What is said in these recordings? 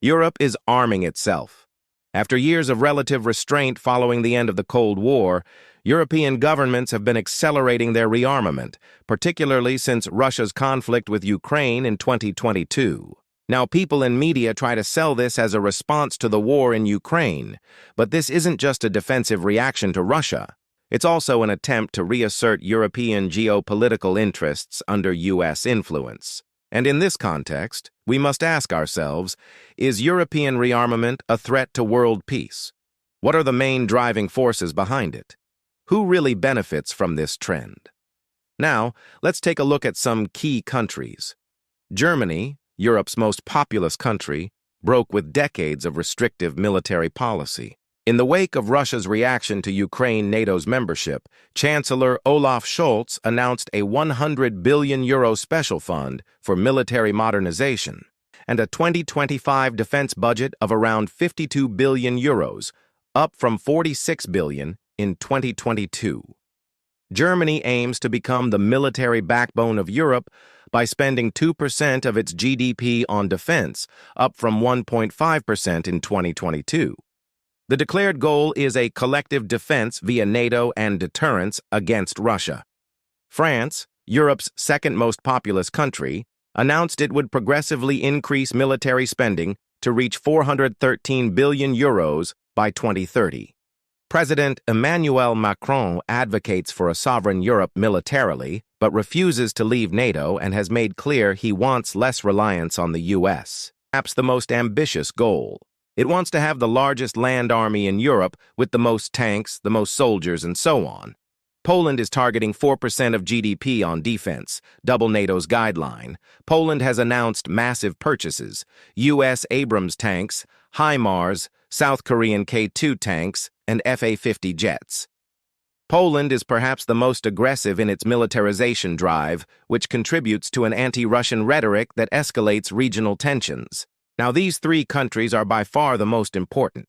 Europe is arming itself. After years of relative restraint following the end of the Cold War, European governments have been accelerating their rearmament, particularly since Russia's conflict with Ukraine in 2022. Now, people in media try to sell this as a response to the war in Ukraine, but this isn't just a defensive reaction to Russia. It's also an attempt to reassert European geopolitical interests under U.S. influence. And in this context, we must ask ourselves, is European rearmament a threat to world peace? What are the main driving forces behind it? Who really benefits from this trend? Now, let's take a look at some key countries. Germany, Europe's most populous country, broke with decades of restrictive military policy. In the wake of Russia's reaction to Ukraine NATO's membership, Chancellor Olaf Scholz announced a €100 billion special fund for military modernization and a 2025 defense budget of around €52 billion, up from €46 billion in 2022. Germany aims to become the military backbone of Europe by spending 2% of its GDP on defense, up from 1.5% in 2022. The declared goal is a collective defense via NATO and deterrence against Russia. France, Europe's second most populous country, announced it would progressively increase military spending to reach €413 billion by 2030. President Emmanuel Macron advocates for a sovereign Europe militarily, but refuses to leave NATO and has made clear he wants less reliance on the US. Perhaps the most ambitious goal. It wants to have the largest land army in Europe with the most tanks, the most soldiers, and so on. Poland is targeting 4% of GDP on defense, double NATO's guideline. Poland has announced massive purchases: U.S. Abrams tanks, HIMARS, South Korean K-2 tanks, and F-A-50 jets. Poland is perhaps the most aggressive in its militarization drive, which contributes to an anti-Russian rhetoric that escalates regional tensions. Now, these three countries are by far the most important.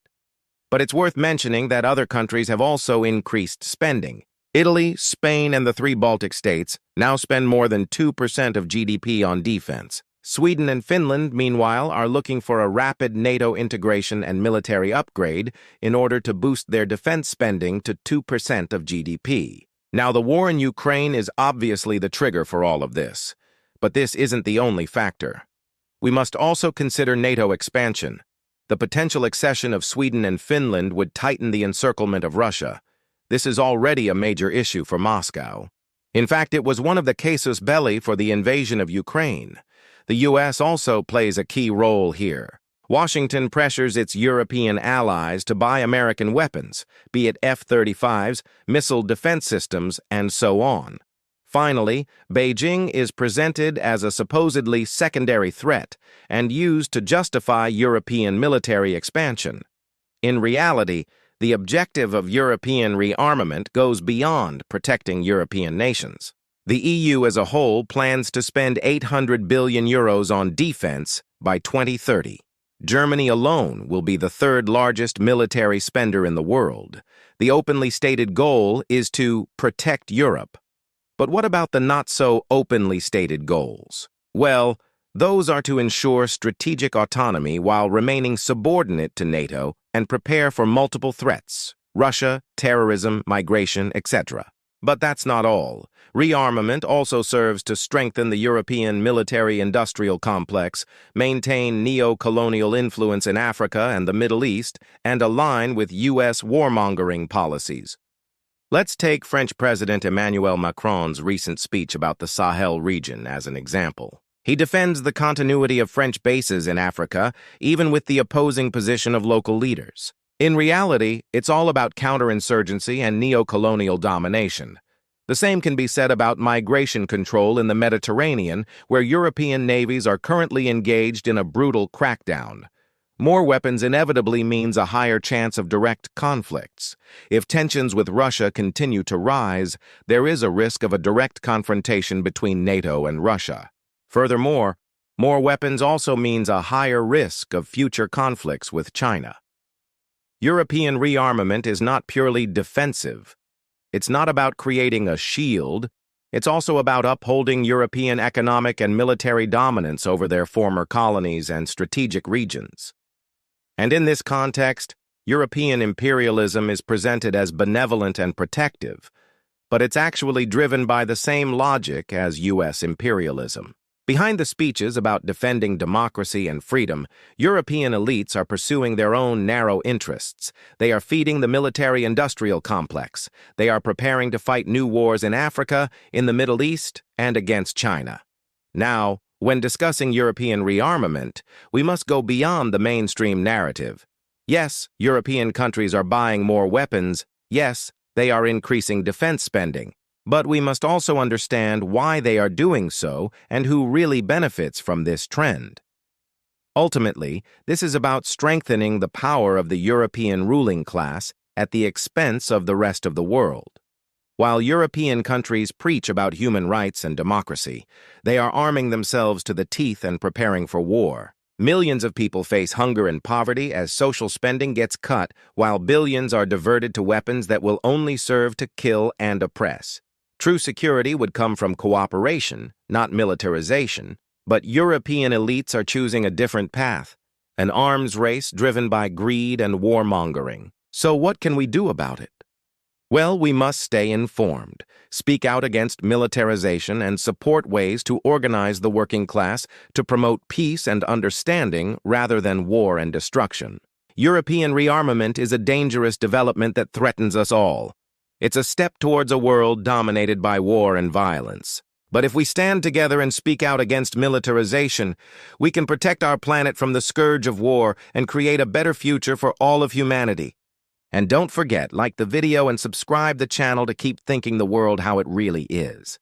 But it's worth mentioning that other countries have also increased spending. Italy, Spain, and the three Baltic states now spend more than 2% of GDP on defense. Sweden and Finland, meanwhile, are looking for a rapid NATO integration and military upgrade in order to boost their defense spending to 2% of GDP. Now, the war in Ukraine is obviously the trigger for all of this. But this isn't the only factor. We must also consider NATO expansion. The potential accession of Sweden and Finland would tighten the encirclement of Russia. This is already a major issue for Moscow. In fact, it was one of the casus belli for the invasion of Ukraine. The U.S. also plays a key role here. Washington pressures its European allies to buy American weapons, be it F-35s, missile defense systems, and so on. Finally, Beijing is presented as a supposedly secondary threat and used to justify European military expansion. In reality, the objective of European rearmament goes beyond protecting European nations. The EU as a whole plans to spend €800 billion on defense by 2030. Germany alone will be the third largest military spender in the world. The openly stated goal is to protect Europe. But what about the not-so-openly stated goals? Well, those are to ensure strategic autonomy while remaining subordinate to NATO and prepare for multiple threats: Russia, terrorism, migration, etc. But that's not all. Rearmament also serves to strengthen the European military-industrial complex, maintain neo-colonial influence in Africa and the Middle East, and align with U.S. warmongering policies. Let's take French President Emmanuel Macron's recent speech about the Sahel region as an example. He defends the continuity of French bases in Africa, even with the opposing position of local leaders. In reality, it's all about counterinsurgency and neo-colonial domination. The same can be said about migration control in the Mediterranean, where European navies are currently engaged in a brutal crackdown. More weapons inevitably means a higher chance of direct conflicts. If tensions with Russia continue to rise, there is a risk of a direct confrontation between NATO and Russia. Furthermore, more weapons also means a higher risk of future conflicts with China. European rearmament is not purely defensive. It's not about creating a shield. It's also about upholding European economic and military dominance over their former colonies and strategic regions. And in this context, European imperialism is presented as benevolent and protective, but it's actually driven by the same logic as U.S. imperialism. Behind the speeches about defending democracy and freedom, European elites are pursuing their own narrow interests. They are feeding the military-industrial complex. They are preparing to fight new wars in Africa, in the Middle East, and against China. Now, when discussing European rearmament, we must go beyond the mainstream narrative. Yes, European countries are buying more weapons. Yes, they are increasing defense spending. But we must also understand why they are doing so and who really benefits from this trend. Ultimately, this is about strengthening the power of the European ruling class at the expense of the rest of the world. While European countries preach about human rights and democracy, they are arming themselves to the teeth and preparing for war. Millions of people face hunger and poverty as social spending gets cut, while billions are diverted to weapons that will only serve to kill and oppress. True security would come from cooperation, not militarization, but European elites are choosing a different path, an arms race driven by greed and warmongering. So what can we do about it? Well, we must stay informed, speak out against militarization, and support ways to organize the working class to promote peace and understanding rather than war and destruction. European rearmament is a dangerous development that threatens us all. It's a step towards a world dominated by war and violence. But if we stand together and speak out against militarization, we can protect our planet from the scourge of war and create a better future for all of humanity. And don't forget, like the video and subscribe the channel to keep thinking the world how it really is.